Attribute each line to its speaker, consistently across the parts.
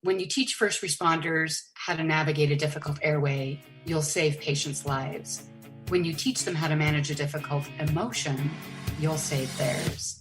Speaker 1: When you teach first responders how to navigate a difficult airway, you'll save patients' lives. When you teach them how to manage a difficult emotion, you'll save theirs.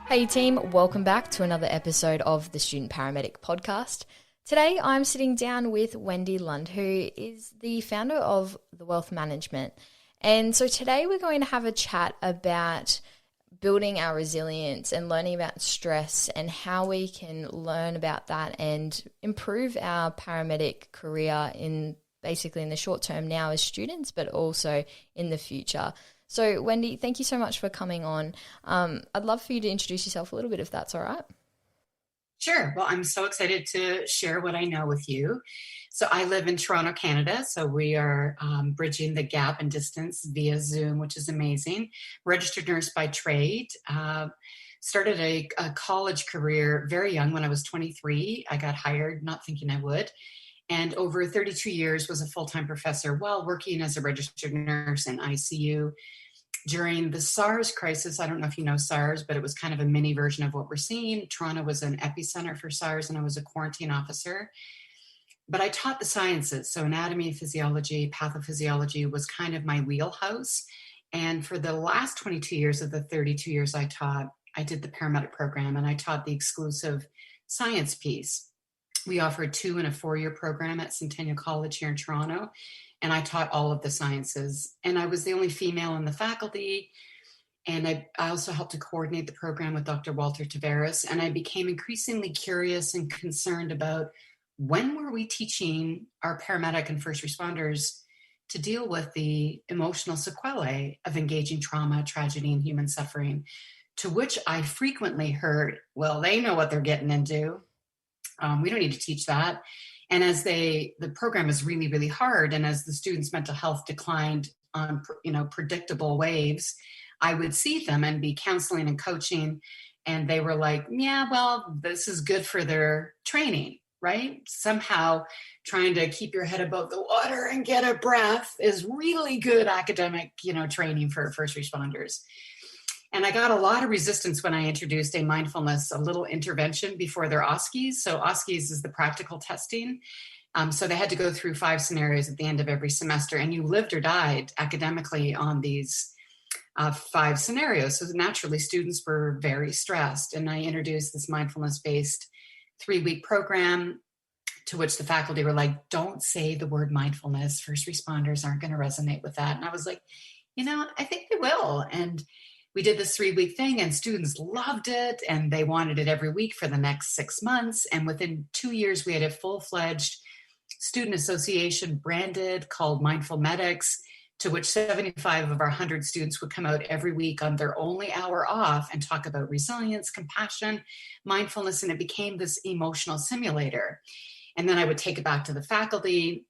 Speaker 2: Hey team, welcome back to another episode of the Student Paramedic podcast. Today I'm sitting down with Wendy Lund, who is the founder of the Wellth Management. And so today we're going to have a chat about building our resilience and learning about stress and how we can learn about that and improve our paramedic career in the short term now as students, but also in the future. So, Wendy, thank you so much for coming on. I'd love for you to introduce yourself a little bit, if that's all right.
Speaker 1: Sure. Well, I'm so excited to share what I know with you. So I live in Toronto, Canada. So we are bridging the gap in distance via Zoom, which is amazing. Registered nurse by trade. Started a college career very young when I was 23. I got hired, not thinking I would. And over 32 years was a full-time professor while working as a registered nurse in ICU. During the SARS crisis, I don't know if you know SARS, but it was kind of a mini version of what we're seeing. Toronto was an epicenter for SARS, and I was a quarantine officer. But I taught the sciences, so anatomy, physiology, pathophysiology was kind of my wheelhouse. And for the last 22 years of the 32 years I taught, I did the paramedic program, and I taught the exclusive science piece. We offered 2 and a 4-year program at Centennial College here in Toronto, and I taught all of the sciences. And I was the only female in the faculty, and I also helped to coordinate the program with Dr. Walter Tavares, and I became increasingly curious and concerned about when were we teaching our paramedic and first responders to deal with the emotional sequelae of engaging trauma, tragedy, and human suffering, to which I frequently heard, well, they know what they're getting into. We don't need to teach that. And as the program is really, really hard, and as the students' mental health declined on, predictable waves, I would see them and be counseling and coaching, and they were like, yeah, well, this is good for their training, right? Somehow trying to keep your head above the water and get a breath is really good academic, training for first responders. And I got a lot of resistance when I introduced a little intervention before their OSCEs. So OSCEs is the practical testing. So they had to go through 5 scenarios at the end of every semester, and you lived or died academically on these 5 scenarios. So naturally, students were very stressed. And I introduced this mindfulness-based 3-week program, to which the faculty were like, don't say the word mindfulness. First responders aren't going to resonate with that. And I was like, I think they will. And we did this 3-week thing, and students loved it, and they wanted it every week for the next 6 months. And within 2 years, we had a full-fledged student association branded called Mindful Medics, to which 75 of our 100 students would come out every week on their only hour off and talk about resilience, compassion, mindfulness, and it became this emotional simulator. And then I would take it back to the faculty,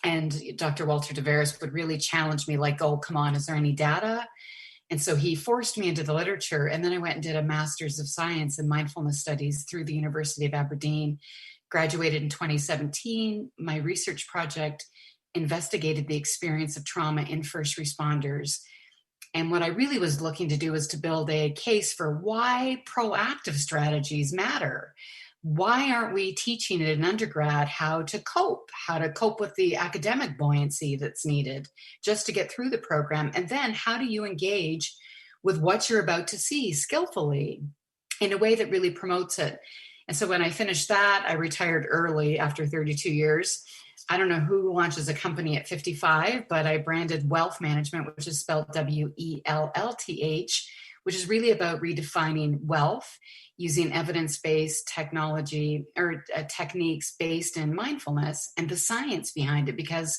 Speaker 1: and Dr. Walter Tavares would really challenge me like, oh, come on, is there any data? And so he forced me into the literature, and then I went and did a Master's of Science in Mindfulness Studies through the University of Aberdeen, graduated in 2017. My research project investigated the experience of trauma in first responders. And what I really was looking to do was to build a case for why proactive strategies matter. Why aren't we teaching in an undergrad how to cope with the academic buoyancy that's needed just to get through the program? And then how do you engage with what you're about to see skillfully in a way that really promotes it? And so when I finished that, I retired early after 32 years. I don't know who launches a company at 55, but I branded Wellth Management, which is spelled WELLTH, which is really about redefining wealth using evidence-based technology or techniques based in mindfulness and the science behind it, because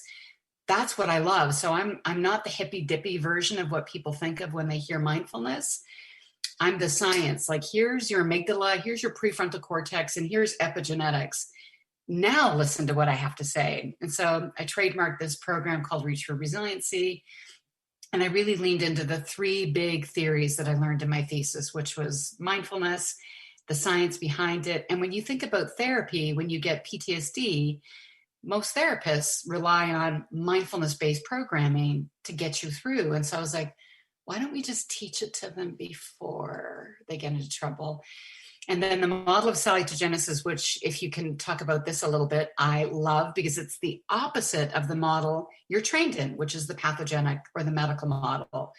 Speaker 1: that's what I love. So I'm not the hippy-dippy version of what people think of when they hear mindfulness. I'm the science. Like, here's your amygdala, here's your prefrontal cortex, and here's epigenetics. Now listen to what I have to say. And so I trademarked this program called Reach for Resiliency. And I really leaned into the three big theories that I learned in my thesis, which was mindfulness, the science behind it. And when you think about therapy, when you get PTSD, most therapists rely on mindfulness-based programming to get you through. And so I was like, why don't we just teach it to them before they get into trouble? And then the model of salutogenesis, which, if you can talk about this a little bit, I love, because it's the opposite of the model you're trained in, which is the pathogenic or the medical model,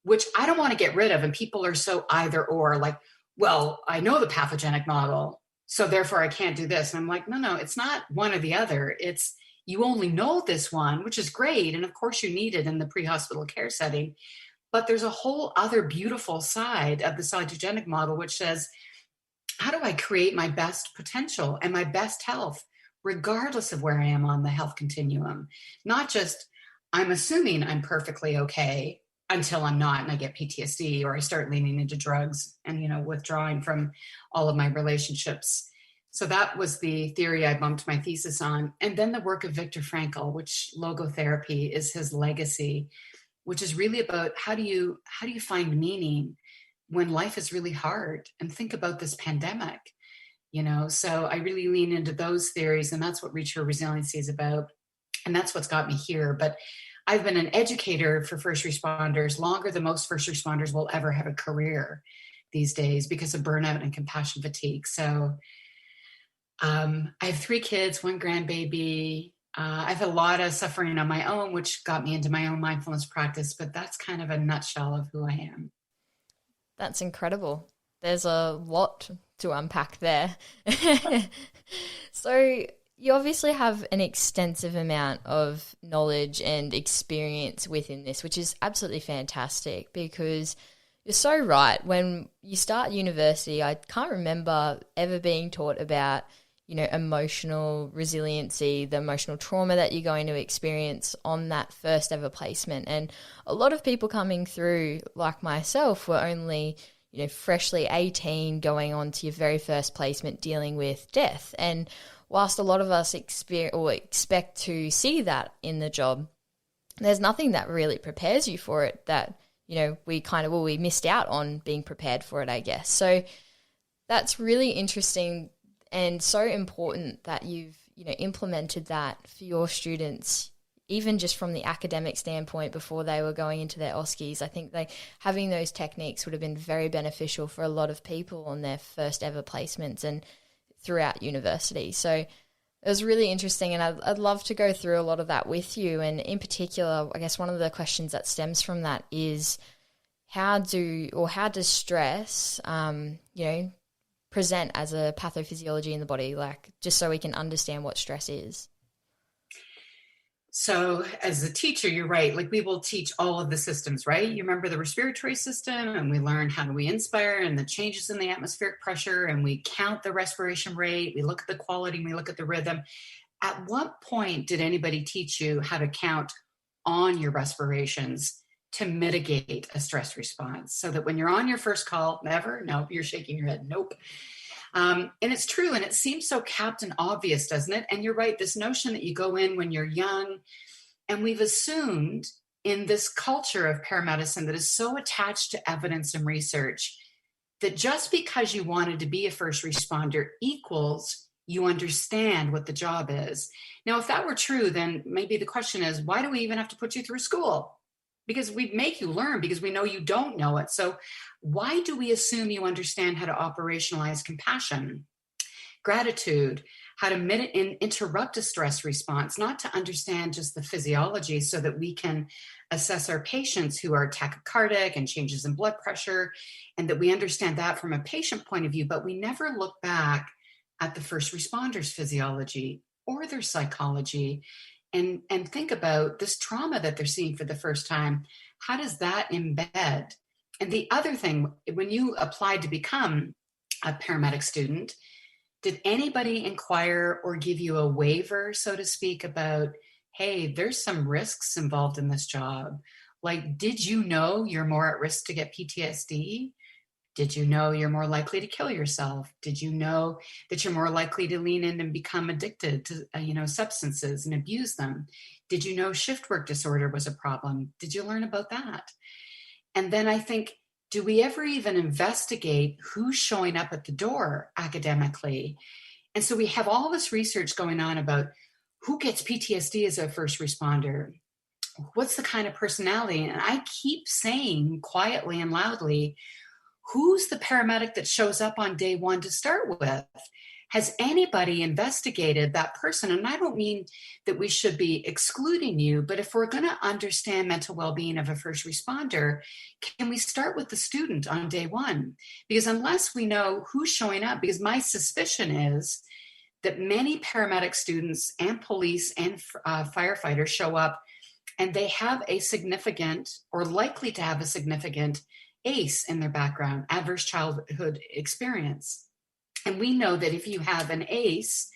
Speaker 1: which I don't want to get rid of. And people are so either or, like, well, I know the pathogenic model, so therefore I can't do this. And I'm like, no, it's not one or the other. It's you only know this one, which is great. And of course you need it in the pre-hospital care setting. But there's a whole other beautiful side of the salutogenic model, which says, how do I create my best potential and my best health, regardless of where I am on the health continuum? Not just, I'm assuming I'm perfectly okay until I'm not and I get PTSD or I start leaning into drugs and, withdrawing from all of my relationships. So that was the theory I bumped my thesis on. And then the work of Viktor Frankl, which logotherapy is his legacy, which is really about how do you find meaning when life is really hard, and think about this pandemic, so I really lean into those theories, and that's what Reach for Resiliency is about. And that's what's got me here. But I've been an educator for first responders longer than most first responders will ever have a career these days because of burnout and compassion fatigue. So I have 3 kids, 1 grandbaby. I've had a lot of suffering on my own, which got me into my own mindfulness practice, but that's kind of a nutshell of who I am.
Speaker 2: That's incredible. There's a lot to unpack there. So you obviously have an extensive amount of knowledge and experience within this, which is absolutely fantastic, because you're so right. When you start university, I can't remember ever being taught about, emotional resiliency, the emotional trauma that you're going to experience on that first ever placement. And a lot of people coming through, like myself, were only, freshly 18, going on to your very first placement, dealing with death. And whilst a lot of us expect to see that in the job, there's nothing that really prepares you for it that, we missed out on being prepared for it, I guess. So that's really interesting and so important that you've, implemented that for your students, even just from the academic standpoint before they were going into their OSCEs. I think having those techniques would have been very beneficial for a lot of people on their first ever placements and throughout university. So it was really interesting, and I'd love to go through a lot of that with you. And in particular, I guess one of the questions that stems from that is how does stress, present as a pathophysiology in the body, just so we can understand what stress is?
Speaker 1: So as a teacher, you're right. We will teach all of the systems, right? You remember the respiratory system, and we learn how do we inspire and the changes in the atmospheric pressure, and we count the respiration rate. We look at the quality, and we look at the rhythm. At what point did anybody teach you how to count on your respirations to mitigate a stress response, so that when you're on your first call, never? Nope, you're shaking your head. Nope. And it's true. And it seems so captain obvious, doesn't it? And you're right. This notion that you go in when you're young, and we've assumed in this culture of paramedicine that is so attached to evidence and research, that just because you wanted to be a first responder equals you understand what the job is. Now, if that were true, then maybe the question is, why do we even have to put you through school? Because we make you learn, because we know you don't know it. So why do we assume you understand how to operationalize compassion, gratitude, how to interrupt a stress response, not to understand just the physiology so that we can assess our patients who are tachycardic and changes in blood pressure, and that we understand that from a patient point of view, but we never look back at the first responders' physiology or their psychology and think about this trauma that they're seeing for the first time. How does that embed? And the other thing, when you applied to become a paramedic student, did anybody inquire or give you a waiver, so to speak, about, hey, there's some risks involved in this job? Did you know you're more at risk to get PTSD? Did you know you're more likely to kill yourself? Did you know that you're more likely to lean in and become addicted to, substances and abuse them? Did you know shift work disorder was a problem? Did you learn about that? And then I think, do we ever even investigate who's showing up at the door academically? And so we have all this research going on about who gets PTSD as a first responder. What's the kind of personality? And I keep saying quietly and loudly, who's the paramedic that shows up on day one to start with? Has anybody investigated that person? And I don't mean that we should be excluding you, but if we're going to understand mental well-being of a first responder, can we start with the student on day one? Because unless we know who's showing up, because my suspicion is that many paramedic students and police and firefighters show up and they have a significant, or likely to have a significant, ACE in their background, adverse childhood experience. And we know that if you have an ACE,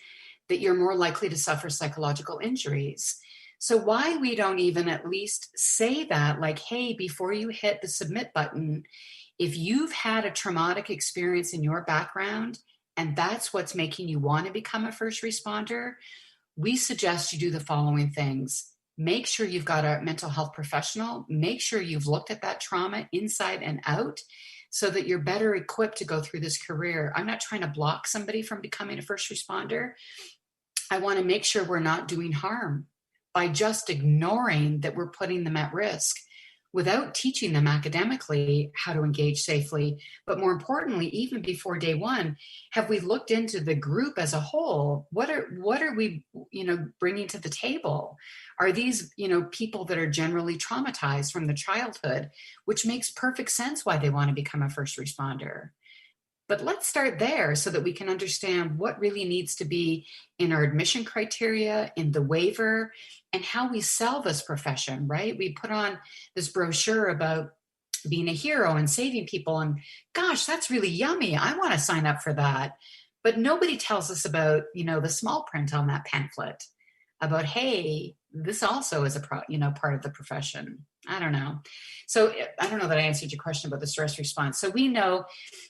Speaker 1: that you're more likely to suffer psychological injuries. So why we don't even at least say that, like, hey, before you hit the submit button, if you've had a traumatic experience in your background, and that's what's making you want to become a first responder, we suggest you do the following things. Make sure you've got a mental health professional. Make sure you've looked at that trauma inside and out so that you're better equipped to go through this career. I'm not trying to block somebody from becoming a first responder. I want to make sure we're not doing harm by just ignoring that we're putting them at risk without teaching them academically how to engage safely. But more importantly, even before day one, have we looked into the group as a whole? What are we, bringing to the table? Are these, people that are generally traumatized from the childhood, which makes perfect sense why they want to become a first responder? But let's start there so that we can understand what really needs to be in our admission criteria, in the waiver, and how we sell this profession, right? We put on this brochure about being a hero and saving people, and gosh, that's really yummy. I want to sign up for that. But nobody tells us about, the small print on that pamphlet about, hey, this also is part of the profession. I don't know. So I don't know that I answered your question about the stress response. So we know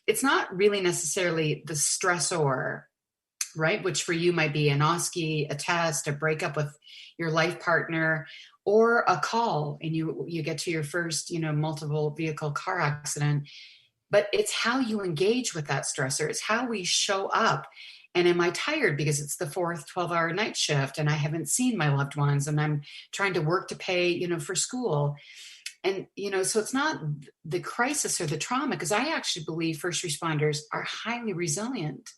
Speaker 1: it's not really necessarily the stressor, right? Which for you might be an OSCE, a test, a breakup with your life partner, or a call and you get to your first, multiple vehicle car accident. But it's how you engage with that stressor. It's how we show up. And am I tired because it's the fourth 12-hour night shift and I haven't seen my loved ones and I'm trying to work to pay, for school. And, so it's not the crisis or the trauma, because I actually believe first responders are highly resilient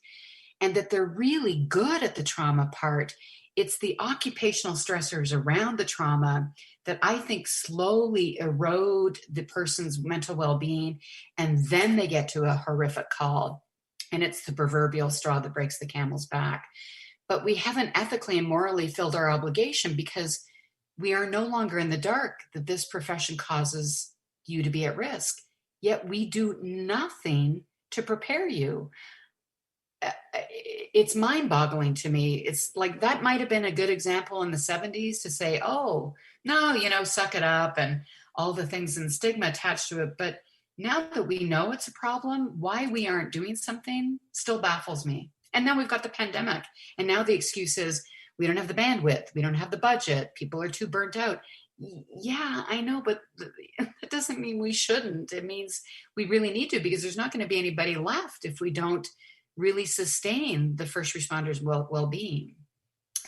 Speaker 1: and that they're really good at the trauma part. It's the occupational stressors around the trauma that I think slowly erode the person's mental well-being. And then they get to a horrific call. And it's the proverbial straw that breaks the camel's back. But we haven't ethically and morally filled our obligation because we are no longer in the dark that this profession causes you to be at risk. Yet we do nothing to prepare you. It's mind-boggling to me. It's like that might have been a good example in the 70s to say, oh, no, suck it up and all the things and stigma attached to it. But now that we know it's a problem, why we aren't doing something still baffles me. And now we've got the pandemic. And now the excuse is we don't have the bandwidth. We don't have the budget. People are too burnt out. Yeah, I know, but it doesn't mean we shouldn't. It means we really need to, because there's not going to be anybody left if we don't really sustain the first responders' well-being.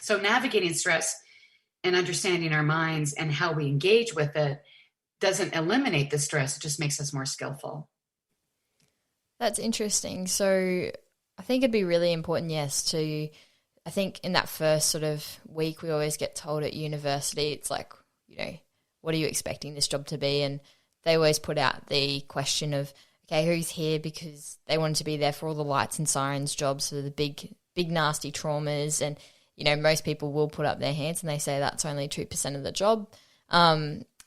Speaker 1: So navigating stress and understanding our minds and how we engage with it doesn't eliminate the stress, it just makes us more skillful.
Speaker 2: That's interesting. So I think it'd be really important, yes, I think in that first sort of week, we always get told at university, it's like, what are you expecting this job to be? And they always put out the question of, okay, who's here because they wanted to be there for all the lights and sirens jobs, so the big nasty traumas. And, most people will put up their hands and they say that's only 2% of the job.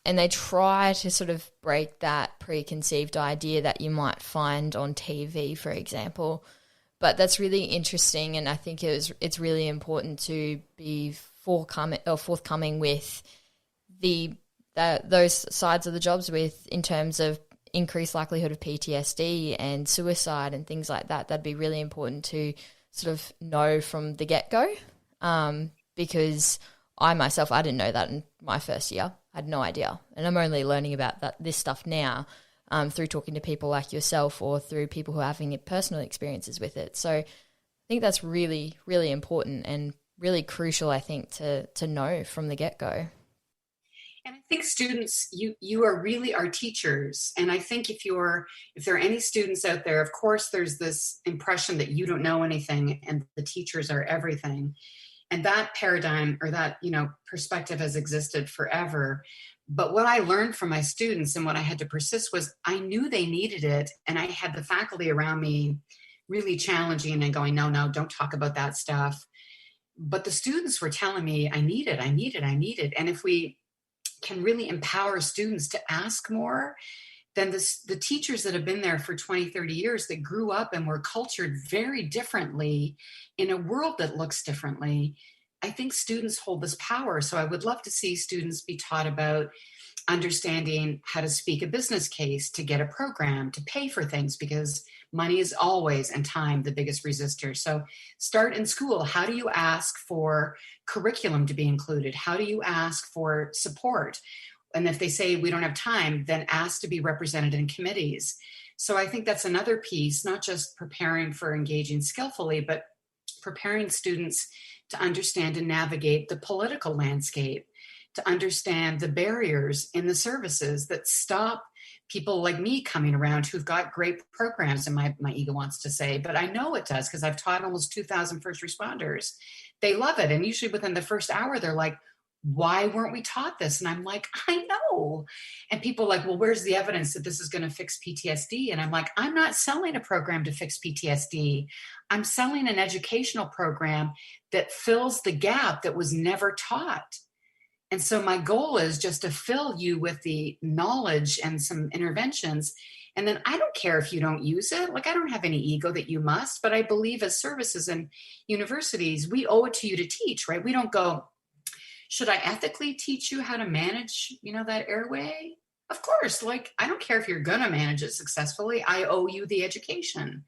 Speaker 2: And they try to sort of break that preconceived idea that you might find on TV, for example. But that's really interesting, and I think it's really important to be forthcoming with those sides of the jobs in terms of increased likelihood of PTSD and suicide and things like that. That'd be really important to sort of know from the get-go, because I myself, I didn't know that in my first year. I had no idea. And I'm only learning about this stuff now through talking to people like yourself or through people who are having personal experiences with it. So I think that's really, really important and really crucial, I think, to know from the get-go.
Speaker 1: And I think students, you are really our teachers. And I think if there are any students out there, of course, there's this impression that you don't know anything and the teachers are everything. And that paradigm or that, perspective has existed forever. But what I learned from my students and what I had to persist was I knew they needed it. And I had the faculty around me really challenging and going, no, don't talk about that stuff. But the students were telling me, I need it. And if we can really empower students to ask more, then the teachers that have been there for 20, 30 years that grew up and were cultured very differently in a world that looks differently, I think students hold this power. So I would love to see students be taught about understanding how to speak a business case, to get a program, to pay for things, because money is always, and time, the biggest resistor. So start in school. How do you ask for curriculum to be included? How do you ask for support? And if they say we don't have time, then ask to be represented in committees. So I think that's another piece, not just preparing for engaging skillfully, but preparing students to understand and navigate the political landscape, to understand the barriers in the services that stop people like me coming around who've got great programs, and my ego wants to say, but I know it does because I've taught almost 2,000 first responders. They love it. And usually within the first hour, they're like, why weren't we taught this? And I'm like, I know. And people are like, well, where's the evidence that this is going to fix PTSD? And I'm like, I'm not selling a program to fix PTSD. I'm selling an educational program that fills the gap that was never taught. And so my goal is just to fill you with the knowledge and some interventions. And then I don't care if you don't use it. Like, I don't have any ego that you must, but I believe as services and universities, we owe it to you to teach, right? We don't go, should I ethically teach you how to manage, that airway? Of course. Like, I don't care if you're going to manage it successfully. I owe you the education.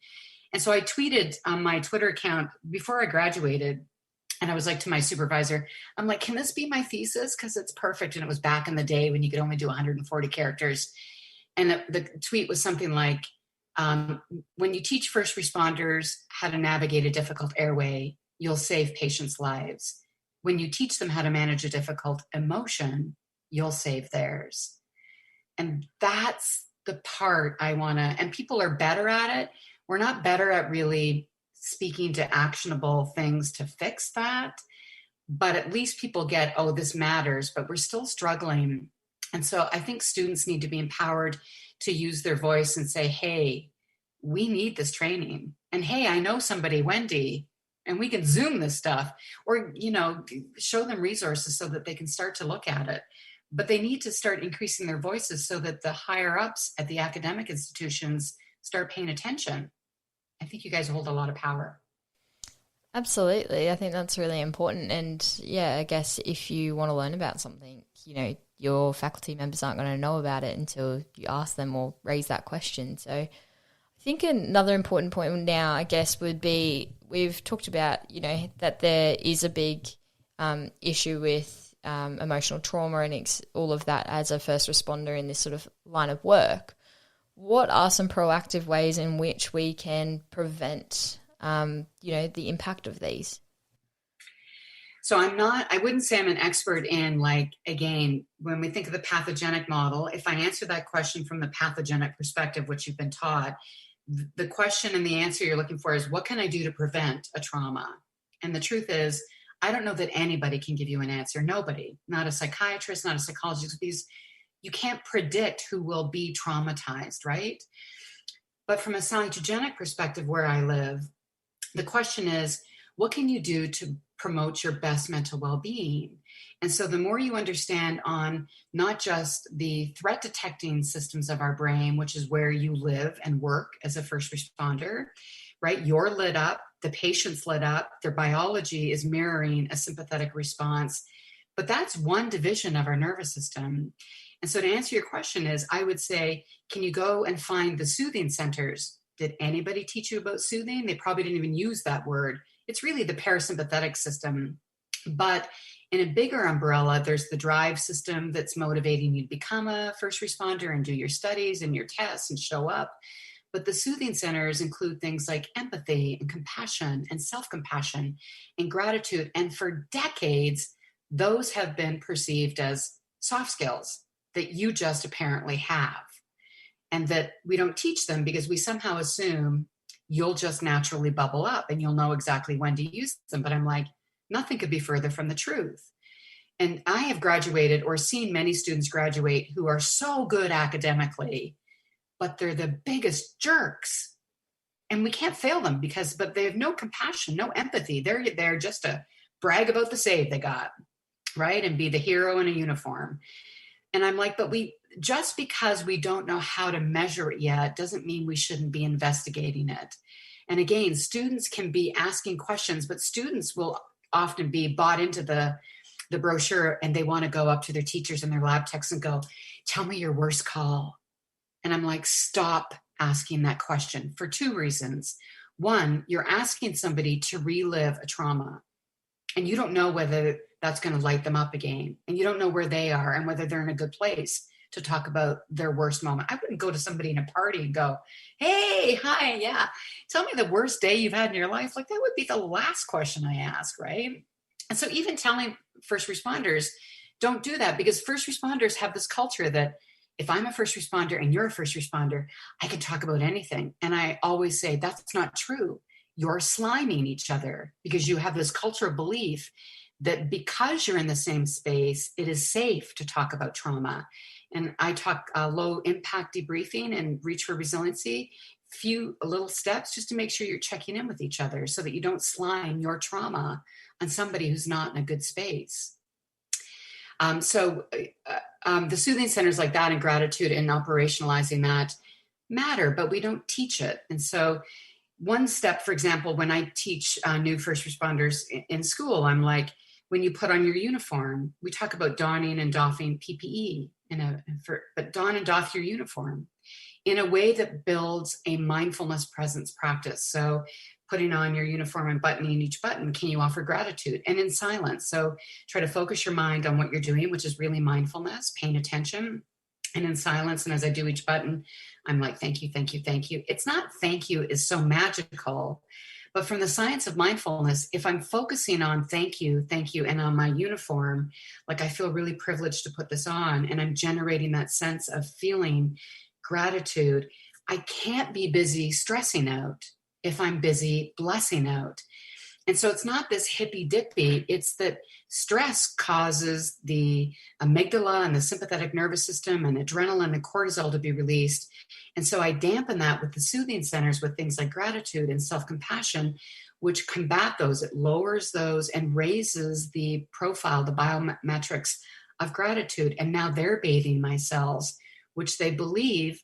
Speaker 1: And so I tweeted on my Twitter account before I graduated, and I was like to my supervisor, I'm like, can this be my thesis? Because it's perfect. And it was back in the day when you could only do 140 characters. And the tweet was something like, when you teach first responders how to navigate a difficult airway, you'll save patients' lives. When you teach them how to manage a difficult emotion, you'll save theirs. And that's the part I want to, and people are better at it. We're not better at really speaking to actionable things to fix that, but at least people get, oh, this matters, but we're still struggling. And so I think students need to be empowered to use their voice and say, hey, we need this training. And hey, I know somebody, Wendy, and we can Zoom this stuff, or, show them resources so that they can start to look at it. But they need to start increasing their voices so that the higher ups at the academic institutions start paying attention. I think you guys hold a lot of power.
Speaker 2: Absolutely. I think that's really important. And yeah, I guess if you want to learn about something, your faculty members aren't going to know about it until you ask them or raise that question. So I think another important point now, I guess, would be we've talked about, that there is a big issue with emotional trauma and all of that as a first responder in this sort of line of work. What are some proactive ways in which we can prevent, the impact of these?
Speaker 1: So I wouldn't say I'm an expert in, again, when we think of the pathogenic model, if I answer that question from the pathogenic perspective, which you've been taught, the question and the answer you're looking for is, what can I do to prevent a trauma? And the truth is, I don't know that anybody can give you an answer. Nobody, not a psychiatrist, not a psychologist, because you can't predict who will be traumatized, right? But from a salutogenic perspective where I live, the question is, what can you do to promote your best mental well-being? And so the more you understand on not just the threat detecting systems of our brain, which is where you live and work as a first responder, right? You're lit up, the patient's lit up, their biology is mirroring a sympathetic response. But that's one division of our nervous system. And so to answer your question is, I would say, can you go and find the soothing centers? Did anybody teach you about soothing? They probably didn't even use that word. It's really the parasympathetic system. But in a bigger umbrella, there's the drive system that's motivating you to become a first responder and do your studies and your tests and show up. But the soothing centers include things like empathy and compassion and self-compassion and gratitude. And for decades, those have been perceived as soft skills that you just apparently have, and that we don't teach them because we somehow assume you'll just naturally bubble up and you'll know exactly when to use them. But I'm like, nothing could be further from the truth. And I have graduated or seen many students graduate who are so good academically, but they're the biggest jerks. And we can't fail them but they have no compassion, no empathy. They're there just to brag about the save they got, right? And be the hero in a uniform. And I'm like, but just because we don't know how to measure it yet doesn't mean we shouldn't be investigating it. And again, students can be asking questions, but students will often be bought into the brochure, and they want to go up to their teachers and their lab techs and go, tell me your worst call. And I'm like, stop asking that question for two reasons. One, you're asking somebody to relive a trauma, and you don't know whether that's going to light them up again. And you don't know where they are and whether they're in a good place to talk about their worst moment. I wouldn't go to somebody in a party and go, hey, hi, yeah, tell me the worst day you've had in your life. Like, that would be the last question I ask, right? And so even telling first responders, don't do that, because first responders have this culture that if I'm a first responder and you're a first responder, I can talk about anything. And I always say, that's not true. You're sliming each other because you have this cultural belief that because you're in the same space, it is safe to talk about trauma. And I talk low impact debriefing and reach for resiliency, few little steps just to make sure you're checking in with each other so that you don't slime your trauma on somebody who's not in a good space. The soothing centers like that and gratitude and operationalizing that matter, but we don't teach it. And so one step, for example, when I teach new first responders in school, I'm like, when you put on your uniform, we talk about donning and doffing PPE, but don and doff your uniform in a way that builds a mindfulness presence practice. So putting on your uniform and buttoning each button, can you offer gratitude? And in silence. So try to focus your mind on what you're doing, which is really mindfulness, paying attention. And in silence, and as I do each button, I'm like, thank you, thank you, thank you. It's not thank you is so magical, but from the science of mindfulness, if I'm focusing on thank you, and on my uniform, like I feel really privileged to put this on, and I'm generating that sense of feeling gratitude, I can't be busy stressing out if I'm busy blessing out. And so it's not this hippy dippy, it's that stress causes the amygdala and the sympathetic nervous system and adrenaline and cortisol to be released. And so I dampen that with the soothing centers with things like gratitude and self-compassion, which combat those. It lowers those and raises the profile, the biometrics of gratitude. And now they're bathing my cells, which they believe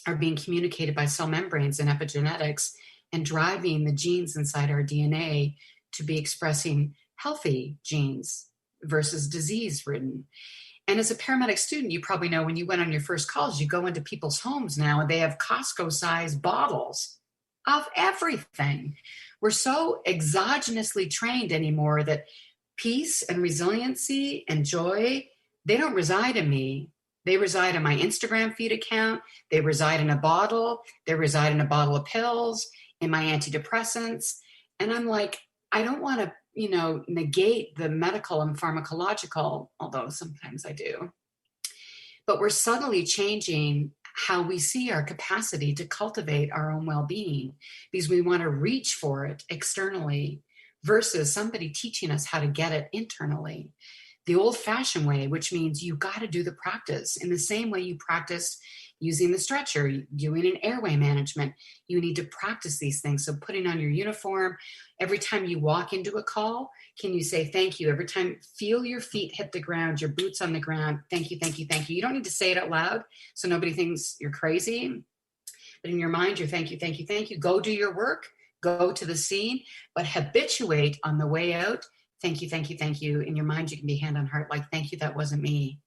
Speaker 1: are being communicated by cell membranes and epigenetics, and driving the genes inside our DNA to be expressing healthy genes versus disease-ridden. And as a paramedic student, you probably know when you went on your first calls, you go into people's homes now and they have Costco-sized bottles of everything. We're so exogenously trained anymore that peace and resiliency and joy, they don't reside in me. They reside in my Instagram feed account. They reside in a bottle. They reside in a bottle of pills, in my antidepressants. And I'm like, I don't want to, negate the medical and pharmacological, although sometimes I do. But we're subtly changing how we see our capacity to cultivate our own well-being because we want to reach for it externally versus somebody teaching us how to get it internally. The old-fashioned way, which means you got to do the practice in the same way you practice using the stretcher, doing an airway management. You need to practice these things. So putting on your uniform, every time you walk into a call, can you say thank you? Every time, feel your feet hit the ground, your boots on the ground. Thank you, thank you, thank you. You don't need to say it out loud so nobody thinks you're crazy. But in your mind, you're thank you, thank you, thank you. Go do your work, go to the scene, but habituate on the way out. Thank you, thank you, thank you. In your mind, you can be hand on heart, like, thank you, that wasn't me.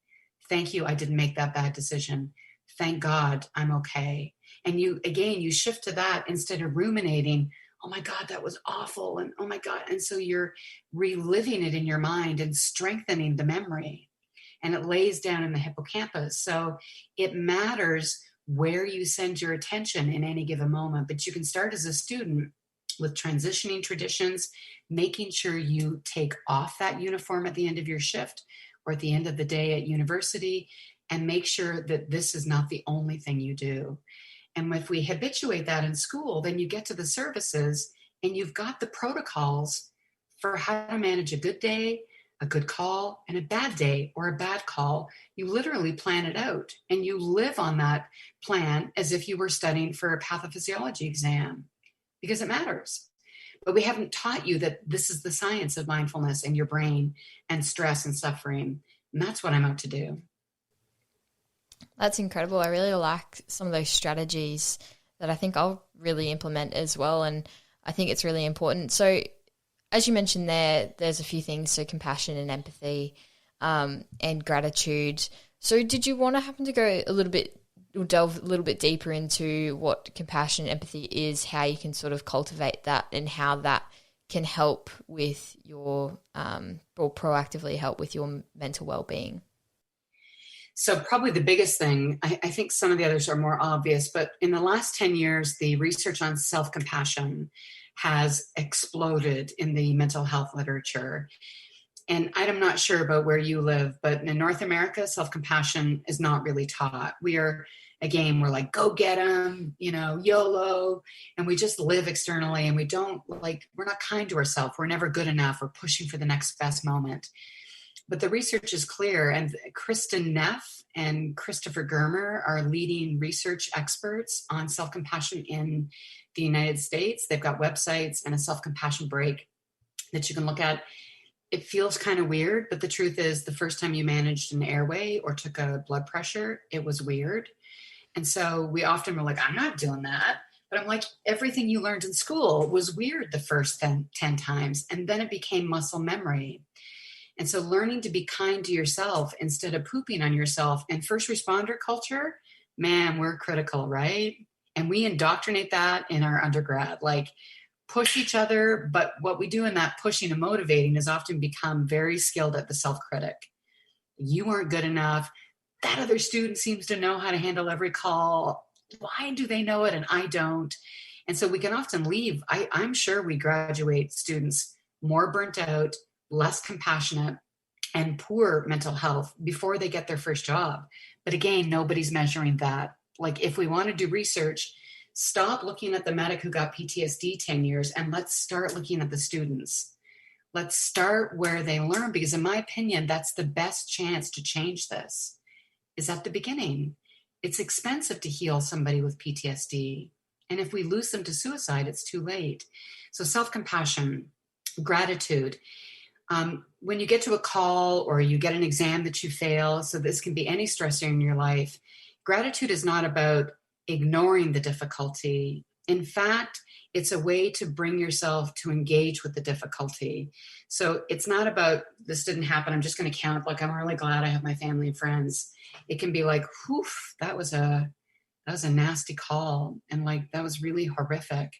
Speaker 1: Thank you, I didn't make that bad decision. Thank God I'm okay. And you shift to that instead of ruminating, oh my God, that was awful. And oh my God. And so you're reliving it in your mind and strengthening the memory. And it lays down in the hippocampus. So it matters where you send your attention in any given moment. But you can start as a student with transitioning traditions, making sure you take off that uniform at the end of your shift or at the end of the day at university, and make sure that this is not the only thing you do. And if we habituate that in school, then you get to the services and you've got the protocols for how to manage a good day, a good call, and a bad day or a bad call. You literally plan it out and you live on that plan as if you were studying for a pathophysiology exam, because it matters. But we haven't taught you that this is the science of mindfulness and your brain and stress and suffering. And that's what I'm out to do.
Speaker 2: That's incredible. I really like some of those strategies that I think I'll really implement as well. And I think it's really important. So as you mentioned there's a few things. So compassion and empathy and gratitude. So did you want to happen to go delve a little bit deeper into what compassion and empathy is, how you can sort of cultivate that and how that can help with your, or proactively help with your mental well-being?
Speaker 1: So probably the biggest thing, I think some of the others are more obvious, but in the last 10 years, the research on self-compassion has exploded in the mental health literature. And I'm not sure about where you live, but in North America, self-compassion is not really taught. We're like, go get them, YOLO. And we just live externally and we're not kind to ourselves. We're never good enough. We're pushing for the next best moment. But the research is clear, and Kristen Neff and Christopher Germer are leading research experts on self-compassion in the United States. They've got websites and a self-compassion break that you can look at. It feels kind of weird, but the truth is the first time you managed an airway or took a blood pressure, it was weird. And so we often were like, I'm not doing that. But I'm like, everything you learned in school was weird the first 10 times, and then it became muscle memory. And so learning to be kind to yourself instead of pooping on yourself. And first responder culture, man, we're critical, right? And we indoctrinate that in our undergrad, like push each other. But what we do in that pushing and motivating is often become very skilled at the self-critic. You aren't good enough. That other student seems to know how to handle every call. Why do they know it and I don't? And so we can often leave. I'm sure we graduate students more burnt out, less compassionate, and poor mental health before they get their first job. But again, nobody's measuring that. Like if we want to do research, stop looking at the medic who got PTSD 10 years and let's start looking at the students. Let's start where they learn, because in my opinion, that's the best chance to change this, is at the beginning. It's expensive to heal somebody with PTSD. And if we lose them to suicide, it's too late. So self-compassion, gratitude. When you get to a call or you get an exam that you fail, so this can be any stressor in your life, gratitude is not about ignoring the difficulty. In fact, it's a way to bring yourself to engage with the difficulty. So it's not about, this didn't happen, I'm just going to count, like I'm really glad I have my family and friends. It can be like, whew, that was a nasty call. And like, that was really horrific.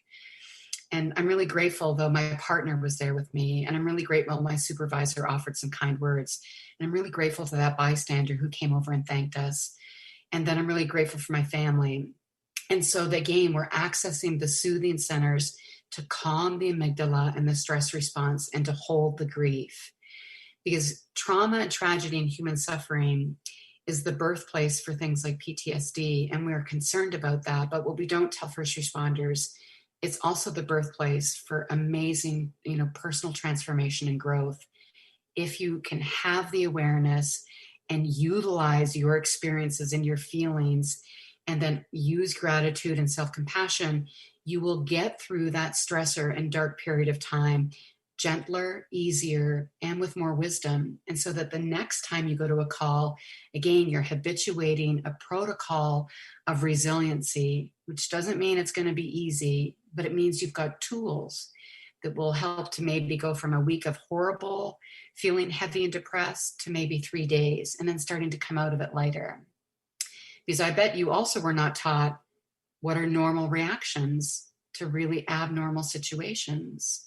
Speaker 1: And I'm really grateful, though, my partner was there with me. And I'm really grateful my supervisor offered some kind words. And I'm really grateful to that bystander who came over and thanked us. And then I'm really grateful for my family. And so again, we're accessing the soothing centers to calm the amygdala and the stress response and to hold the grief. Because trauma and tragedy and human suffering is the birthplace for things like PTSD. And we're concerned about that. But what we don't tell first responders, it's also the birthplace for amazing, personal transformation and growth. If you can have the awareness and utilize your experiences and your feelings, and then use gratitude and self-compassion, you will get through that stressor and dark period of time gentler, easier, and with more wisdom. And so that the next time you go to a call, again, you're habituating a protocol of resiliency, which doesn't mean it's going to be easy, but it means you've got tools. that will help to maybe go from a week of horrible, feeling heavy and depressed, to maybe 3 days, and then starting to come out of it lighter. Because I bet you also were not taught what are normal reactions to really abnormal situations.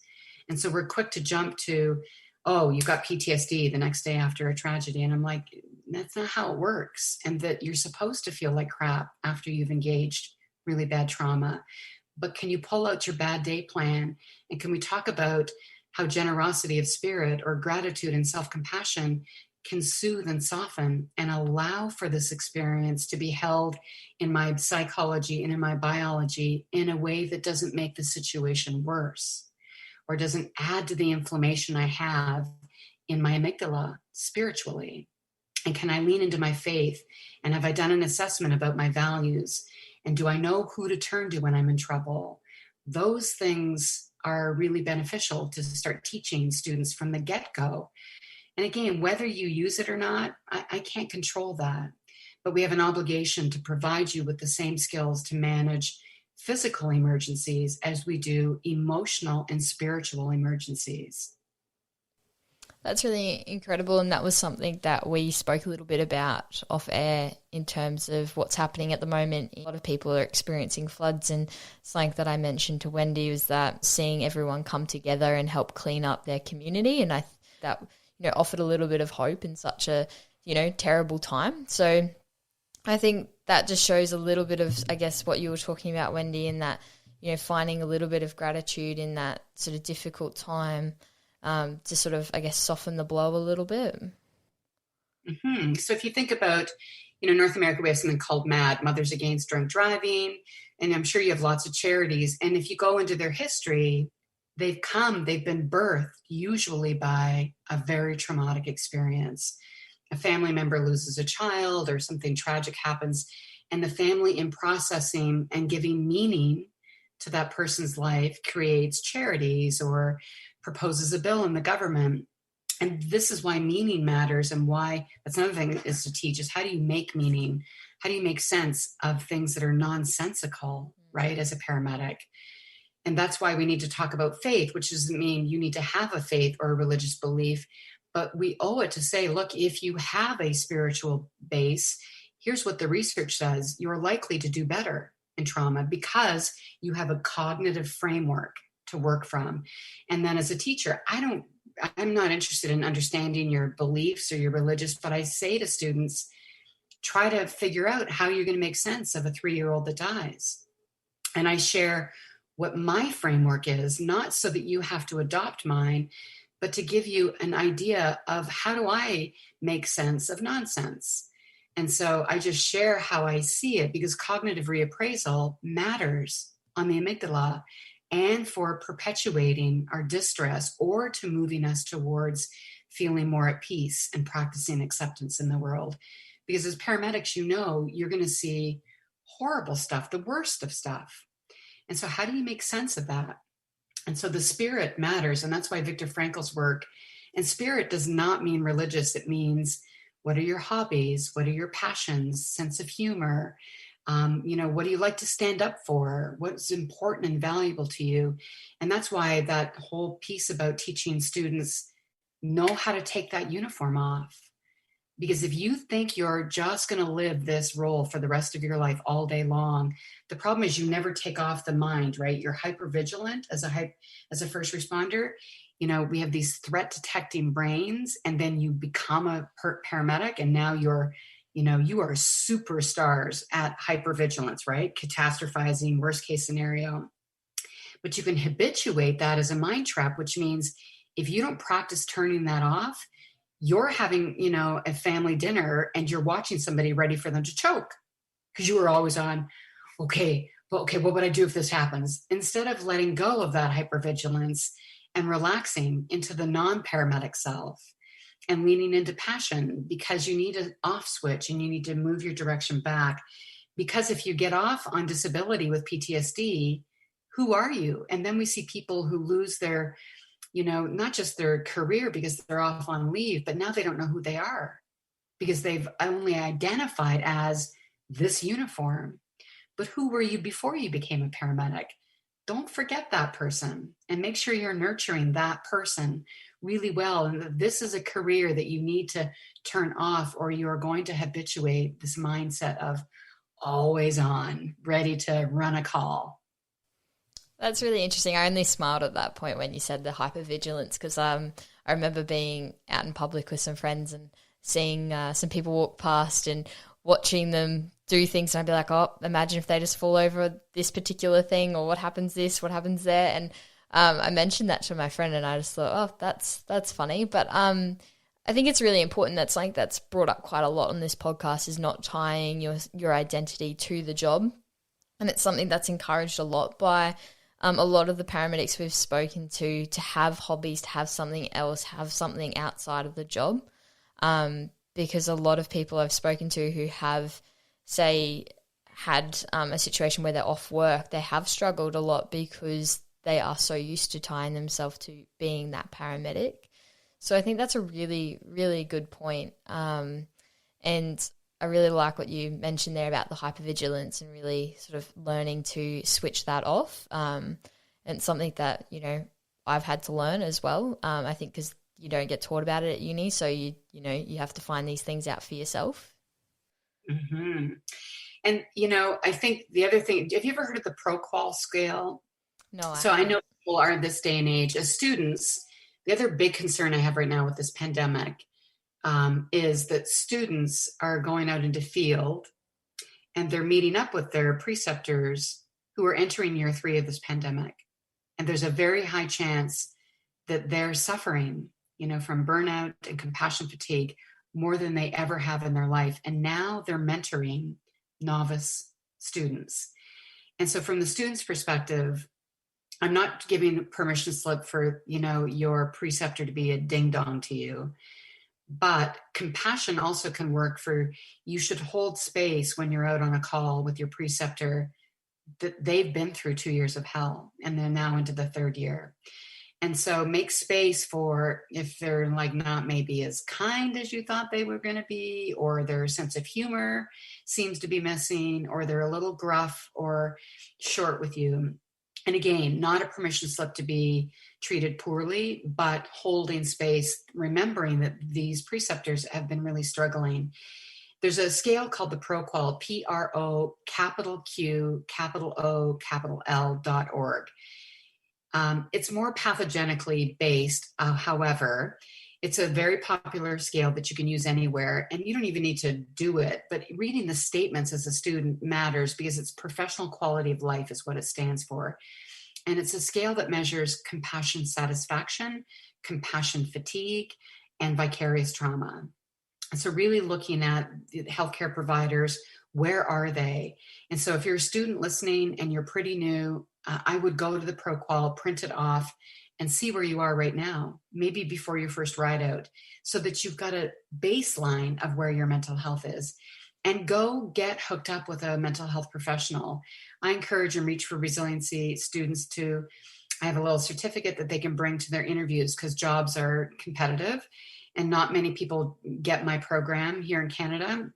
Speaker 1: And so we're quick to jump to, oh, you got PTSD the next day after a tragedy. And I'm like, that's not how it works. And that you're supposed to feel like crap after you've engaged really bad trauma. But can you pull out your bad day plan? And can we talk about how generosity of spirit or gratitude and self-compassion can soothe and soften and allow for this experience to be held in my psychology and in my biology in a way that doesn't make the situation worse or doesn't add to the inflammation I have in my amygdala spiritually? And can I lean into my faith? And have I done an assessment about my values? And do I know who to turn to when I'm in trouble? Those things are really beneficial to start teaching students from the get-go. And again, whether you use it or not, I can't control that. But we have an obligation to provide you with the same skills to manage physical emergencies as we do emotional and spiritual emergencies.
Speaker 2: That's really incredible, and that was something that we spoke a little bit about off air in terms of what's happening at the moment. A lot of people are experiencing floods, and something that I mentioned to Wendy was that seeing everyone come together and help clean up their community, and that offered a little bit of hope in such a terrible time. So I think that just shows a little bit of, I guess, what you were talking about, Wendy, in that finding a little bit of gratitude in that sort of difficult time. To sort of, I guess, soften the blow a little bit.
Speaker 1: Mm-hmm. So if you think about, North America, we have something called MAD, Mothers Against Drunk Driving, and I'm sure you have lots of charities. And if you go into their history, they've been birthed usually by a very traumatic experience. A family member loses a child or something tragic happens, and the family, in processing and giving meaning to that person's life, creates charities or proposes a bill in the government. And this is why meaning matters, and why that's another thing is to teach is how do you make meaning? How do you make sense of things that are nonsensical, right, as a paramedic? And that's why we need to talk about faith, which doesn't mean you need to have a faith or a religious belief, but we owe it to say, look, if you have a spiritual base, here's what the research says, you're likely to do better in trauma because you have a cognitive framework to work from. And then as a teacher, I'm not interested in understanding your beliefs or your religious, but I say to students, try to figure out how you're going to make sense of a 3-year-old that dies. And I share what my framework is, not so that you have to adopt mine, but to give you an idea of how do I make sense of nonsense. And so I just share how I see it, because cognitive reappraisal matters on the amygdala, and for perpetuating our distress or to moving us towards feeling more at peace and practicing acceptance in the world. Because as paramedics, you're going to see horrible stuff, the worst of stuff. And so how do you make sense of that? And so the spirit matters. And that's why Viktor Frankl's work, and spirit does not mean religious. It means, what are your hobbies? What are your passions? Sense of humor? What do you like to stand up for? What's important and valuable to you? And that's why that whole piece about teaching students know how to take that uniform off. Because if you think you're just going to live this role for the rest of your life all day long, the problem is you never take off the mind, right? You're hypervigilant as a first responder. We have these threat detecting brains, and then you become a paramedic, and now you are superstars at hypervigilance, right? Catastrophizing, worst case scenario. But you can habituate that as a mind trap, which means if you don't practice turning that off, you're having, a family dinner and you're watching somebody ready for them to choke because you were always on, okay, what would I do if this happens? Instead of letting go of that hypervigilance and relaxing into the non-paramedic self and leaning into passion, because you need an off switch and you need to move your direction back. Because if you get off on disability with PTSD, who are you? And then we see people who lose their, not just their career because they're off on leave, but now they don't know who they are because they've only identified as this uniform. But who were you before you became a paramedic? don't forget that person and make sure you're nurturing that person really well. And that this is a career that you need to turn off, or you are going to habituate this mindset of always on, ready to run a call.
Speaker 2: That's really interesting. I only smiled at that point when you said the hypervigilance, because I remember being out in public with some friends and seeing some people walk past and watching them do things, and I'd be like, oh, imagine if they just fall over this particular thing, or what happens this, what happens there. And I mentioned that to my friend, and I just thought, oh, that's funny. But I think it's really important. That's like that's brought up quite a lot on this podcast, is not tying your identity to the job. And it's something that's encouraged a lot by a lot of the paramedics we've spoken to have hobbies, to have something else, have something outside of the job. Because a lot of people I've spoken to who have, say, had a situation where they're off work, they have struggled a lot because they are so used to tying themselves to being that paramedic. So I think that's a really, really good point. And I really like what you mentioned there about the hypervigilance and really sort of learning to switch that off. And it's something that, I've had to learn as well. I think because you don't get taught about it at uni, so you have to find these things out for yourself.
Speaker 1: Mm-hmm. And, I think the other thing, have you ever heard of the ProQual scale?
Speaker 2: No,
Speaker 1: So I know people are in this day and age as students. The other big concern I have right now with this pandemic is that students are going out into field and they're meeting up with their preceptors who are entering year 3 of this pandemic. And there's a very high chance that they're suffering, from burnout and compassion fatigue more than they ever have in their life. And now they're mentoring novice students. And so from the student's perspective, I'm not giving permission slip for, your preceptor to be a ding dong to you. But compassion also can work for, you should hold space when you're out on a call with your preceptor that they've been through 2 years of hell and they're now into the 3rd year. And so make space for if they're like not maybe as kind as you thought they were going to be, or their sense of humor seems to be missing, or they're a little gruff or short with you. And again, not a permission slip to be treated poorly, but holding space, remembering that these preceptors have been really struggling. There's a scale called the ProQual, PRO, capital Q, capital O, capital L.org. It's more pathogenically based. However, it's a very popular scale that you can use anywhere, and you don't even need to do it. But reading the statements as a student matters because it's professional quality of life is what it stands for. And it's a scale that measures compassion satisfaction, compassion fatigue, and vicarious trauma. And so really looking at the healthcare providers, where are they? And so if you're a student listening and you're pretty new, I would go to the ProQual, print it off, and see where you are right now, maybe before your first ride out, so that you've got a baseline of where your mental health is. And go get hooked up with a mental health professional. I encourage and Reach for Resiliency students to, I have a little certificate that they can bring to their interviews because jobs are competitive and not many people get my program here in Canada.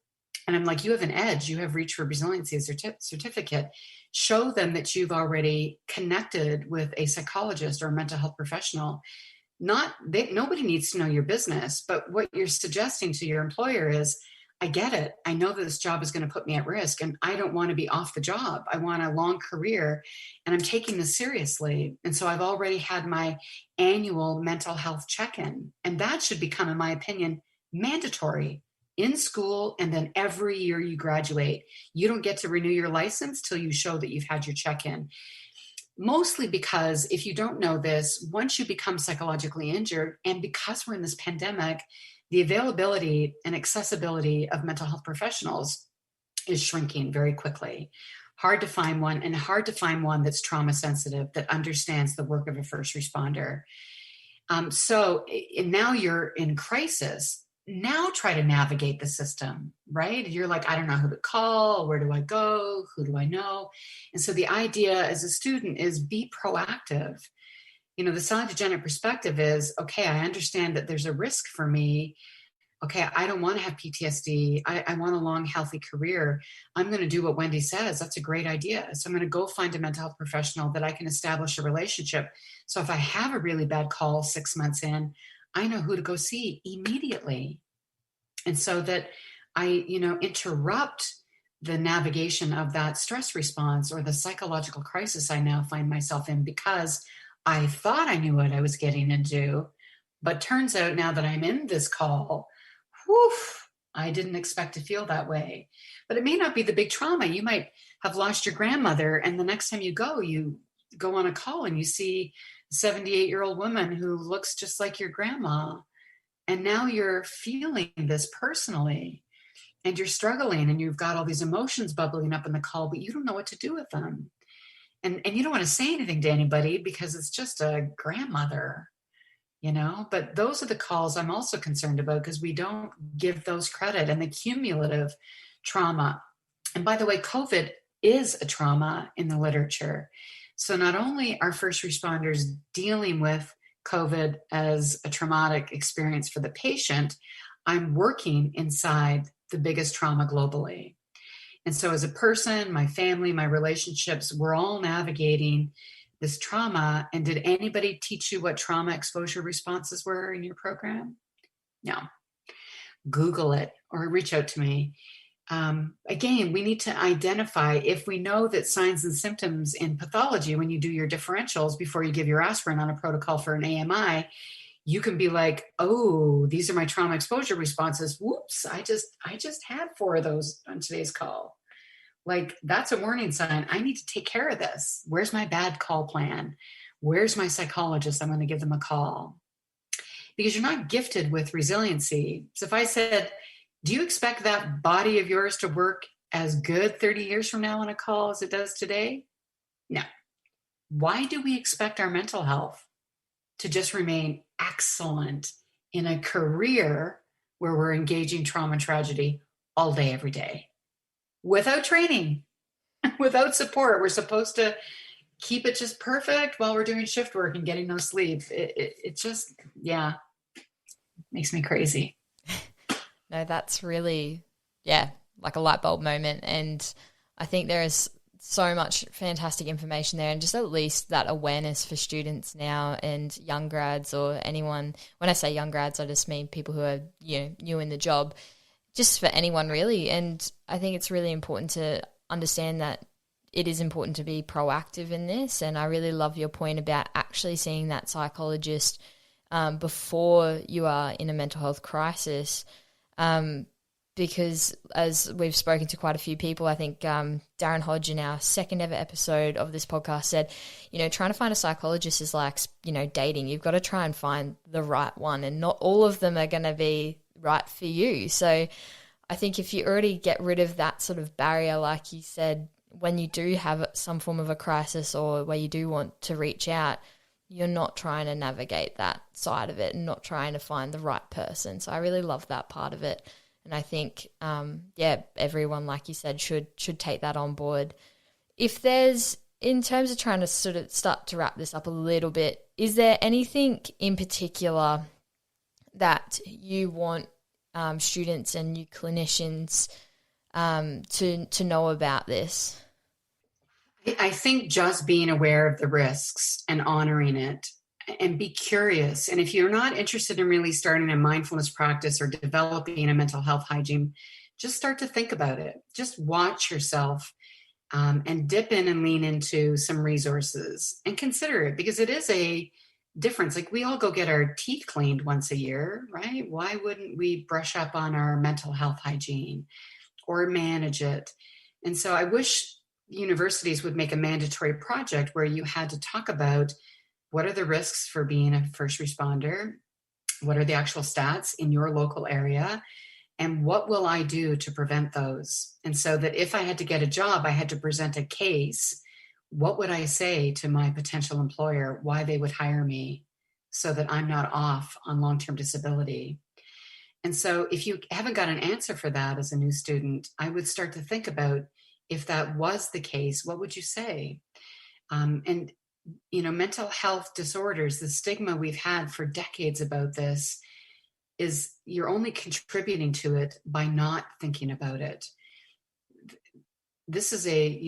Speaker 1: And I'm like, you have an edge. You have Reach for Resiliency certificate. Show them that you've already connected with a psychologist or a mental health professional. Nobody needs to know your business, but what you're suggesting to your employer is, I get it. I know that this job is going to put me at risk and I don't want to be off the job. I want a long career and I'm taking this seriously. And so I've already had my annual mental health check-in, and that should become, in my opinion, mandatory in school. And then every year you graduate, you don't get to renew your license till you show that you've had your check-in. Mostly because if you don't know this, once you become psychologically injured, and because we're in this pandemic, the availability and accessibility of mental health professionals is shrinking very quickly. Hard to find one, and hard to find one that's trauma sensitive, that understands the work of a first responder. So now you're in crisis. Now try to navigate the system, right? You're like, I don't know who to call. Where do I go? Who do I know? And so the idea as a student is be proactive. The salutogenic perspective is, okay, I understand that there's a risk for me. okay, I don't want to have PTSD. I want a long, healthy career. I'm going to do what Wendy says. That's a great idea. So I'm going to go find a mental health professional that I can establish a relationship. So if I have a really bad call 6 months in, I know who to go see immediately. And so that I, interrupt the navigation of that stress response or the psychological crisis I now find myself in because I thought I knew what I was getting into. But turns out now that I'm in this call, whew, I didn't expect to feel that way. But it may not be the big trauma. You might have lost your grandmother, and the next time you go on a call and you see a 78-year-old woman who looks just like your grandma. And now you're feeling this personally, and you're struggling, and you've got all these emotions bubbling up in the call, but you don't know what to do with them. And you don't want to say anything to anybody because it's just a grandmother. But those are the calls I'm also concerned about because we don't give those credit, and the cumulative trauma. And by the way, COVID is a trauma in the literature. So not only are first responders dealing with COVID as a traumatic experience for the patient, I'm working inside the biggest trauma globally. And so as a person, my family, my relationships, we're all navigating this trauma. And did anybody teach you what trauma exposure responses were in your program? No. Google it or reach out to me. Again, we need to identify if we know that signs and symptoms in pathology, when you do your differentials before you give your aspirin on a protocol for an AMI, you can be like, oh, these are my trauma exposure responses. Whoops, I just had 4 of those on today's call. Like, that's a warning sign. I need to take care of this. Where's my bad call plan? Where's my psychologist? I'm going to give them a call. Because you're not gifted with resiliency. So if I said, do you expect that body of yours to work as good 30 years from now on a call as it does today? No. Why do we expect our mental health to just remain excellent in a career where we're engaging trauma and tragedy all day, every day? Without training, without support. We're supposed to keep it just perfect while we're doing shift work and getting no sleep. It just, makes me crazy.
Speaker 2: No, that's really, like a light bulb moment. And I think there is so much fantastic information there, and just at least that awareness for students now and young grads or anyone. When I say young grads, I just mean people who are, new in the job, just for anyone really. And I think it's really important to understand that it is important to be proactive in this. And I really love your point about actually seeing that psychologist before you are in a mental health crisis. Because as we've spoken to quite a few people, I think Darren Hodge in our second ever episode of this podcast said, trying to find a psychologist is like, dating. You've got to try and find the right one, and not all of them are going to be right for you. So I think if you already get rid of that sort of barrier, like you said, when you do have some form of a crisis or where you do want to reach out, you're not trying to navigate that side of it and not trying to find the right person. So I really love that part of it. And I think, everyone, like you said, should take that on board. If there's, in terms of trying to sort of start to wrap this up a little bit, is there anything in particular that you want students and new clinicians to know about this?
Speaker 1: I think just being aware of the risks and honoring it, and be curious. And if you're not interested in really starting a mindfulness practice or developing a mental health hygiene, just start to think about it. Just watch yourself and dip in and lean into some resources and consider it, because it is a difference. Like, we all go get our teeth cleaned once a year, right? Why wouldn't we brush up on our mental health hygiene or manage it? And so I wish universities would make a mandatory project where you had to talk about what are the risks for being a first responder, what are the actual stats in your local area, and what will I do to prevent those? And so that if I had to get a job, I had to present a case. What would I say to my potential employer, why they would hire me, so that I'm not off on long-term disability? And so if you haven't got an answer for that as a new student, I would start to think about, if that was the case, what would you say? And mental health disorders, the stigma we've had for decades about this, is you're only contributing to it by not thinking about it. This is a,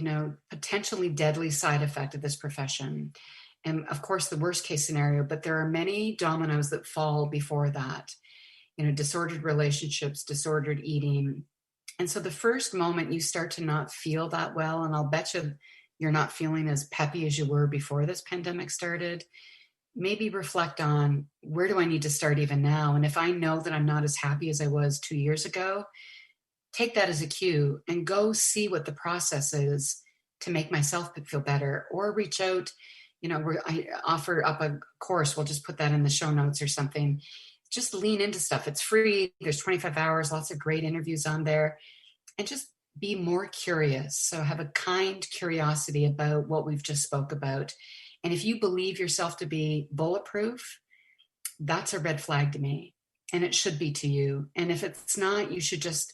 Speaker 1: potentially deadly side effect of this profession. And of course, the worst case scenario, but there are many dominoes that fall before that, disordered relationships, disordered eating. And so the first moment you start to not feel that well, and I'll bet you're not feeling as peppy as you were before this pandemic started, maybe reflect on, where do I need to start even now? And if I know that I'm not as happy as I was 2 years ago, take that as a cue and go see what the process is to make myself feel better, or reach out. I offer up a course. We'll just put that in the show notes or something. Just lean into stuff. It's free. There's 25 hours, lots of great interviews on there, and just be more curious. So have a kind curiosity about what we've just spoke about. And if you believe yourself to be bulletproof, that's a red flag to me, and it should be to you. And if it's not, you should just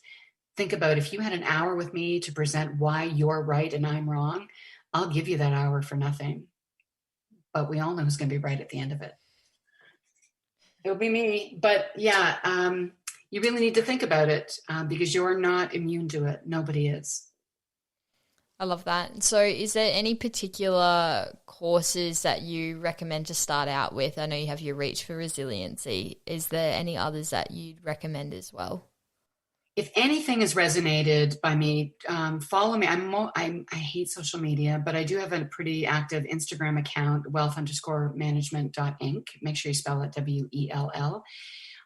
Speaker 1: think about, if you had an hour with me to present why you're right and I'm wrong, I'll give you that hour for nothing. But we all know who's going to be right at the end of it. It'll be me. But yeah, you really need to think about it because you're not immune to it. Nobody is.
Speaker 2: I love that. So is there any particular courses that you recommend to start out with? I know you have your Reach for Resiliency. Is there any others that you'd recommend as well?
Speaker 1: If anything has resonated by me, follow me. I hate social media, but I do have a pretty active Instagram account, wealth_management.inc. Make sure you spell it WELL.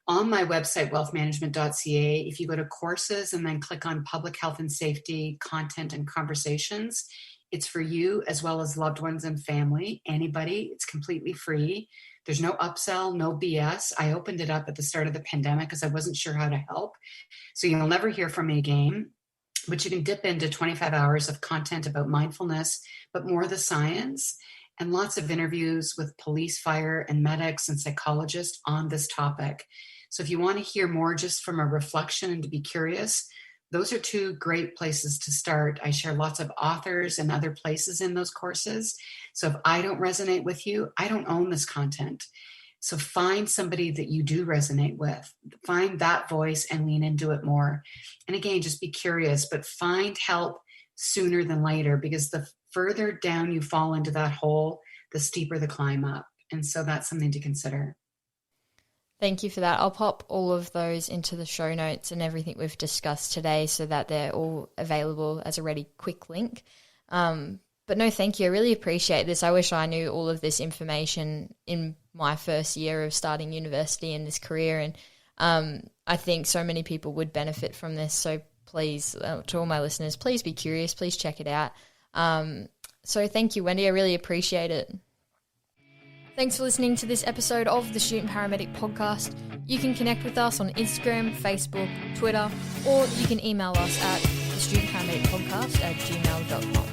Speaker 1: On my website, wealthmanagement.ca, if you go to courses and then click on public health and safety, content and conversations, it's for you as well as loved ones and family, anybody. It's completely free. There's no upsell, no BS. I opened it up at the start of the pandemic because I wasn't sure how to help. So you'll never hear from me again, but you can dip into 25 hours of content about mindfulness, but more the science, and lots of interviews with police, fire, and medics and psychologists on this topic. So if you want to hear more just from a reflection and to be curious, those are two great places to start. I share lots of authors and other places in those courses. So if I don't resonate with you, I don't own this content. So find somebody that you do resonate with. Find that voice and lean into it more. And again, just be curious, but find help sooner than later, because the further down you fall into that hole, the steeper the climb up. And so that's something to consider.
Speaker 2: Thank you for that. I'll pop all of those into the show notes and everything we've discussed today so that they're all available as a really quick link. But no, thank you. I really appreciate this. I wish I knew all of this information in my first year of starting university and this career. And I think so many people would benefit from this. So please, to all my listeners, please be curious. Please check it out. So thank you, Wendy. I really appreciate it. Thanks for listening to this episode of the Student Paramedic podcast. You can connect with us on Instagram, Facebook, Twitter, or you can email us at thestudentparamedicpodcast@gmail.com.